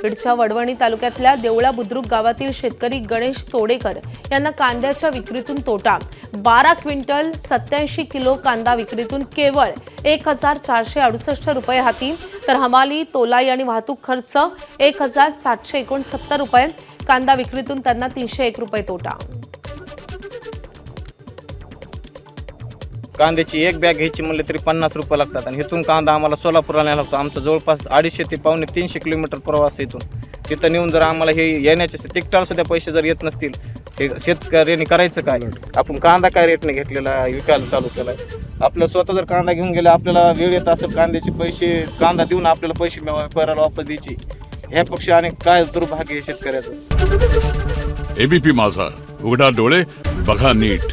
बीडच्या वडवणी तालुक्यातल्या देवळा बुद्रुक गावातील शेतकरी गणेश तोडेकर यांना कांद्याच्या विक्रीतून तोटा। 12 क्विंटल 87 किलो कांदा विक्रीतून केवळ 1468 रुपये हाती, तर हमाली, तोलाई आणि वाहतूक खर्च 1769 रुपये। कांदा विक्रीतून त्यांना 301 रुपये तोटा। कांद्याची एक बॅग घ्यायची म्हणले तरी 50 रुपये लागतात आणि इथून कांदा आम्हाला सोलापूरला न्यायला लागतो। आमचं जवळपास 250 ते पावणे 300 किलोमीटर प्रवास आहे इथून। तिथं नेऊन जर आम्हाला हे येण्याचे तिकटाळ सुद्धा पैसे जर येत नसतील, हे शेतकऱ्यांनी करायचं काय? आपण कांदा काय रेटने घेतलेला विकायला चालू केला? आपलं स्वतः जर कांदा घेऊन गेले, आपल्याला वेळ येत असेल कांद्याचे पैसे कांदा देऊन आपल्याला पैसे व्यापाऱ्याला वापस द्यायचे, ह्यापेक्षा आणि काय दुर्भाग्य आहे शेतकऱ्याचं। एबीपी माझा, उघडा डोळे बघा नीट।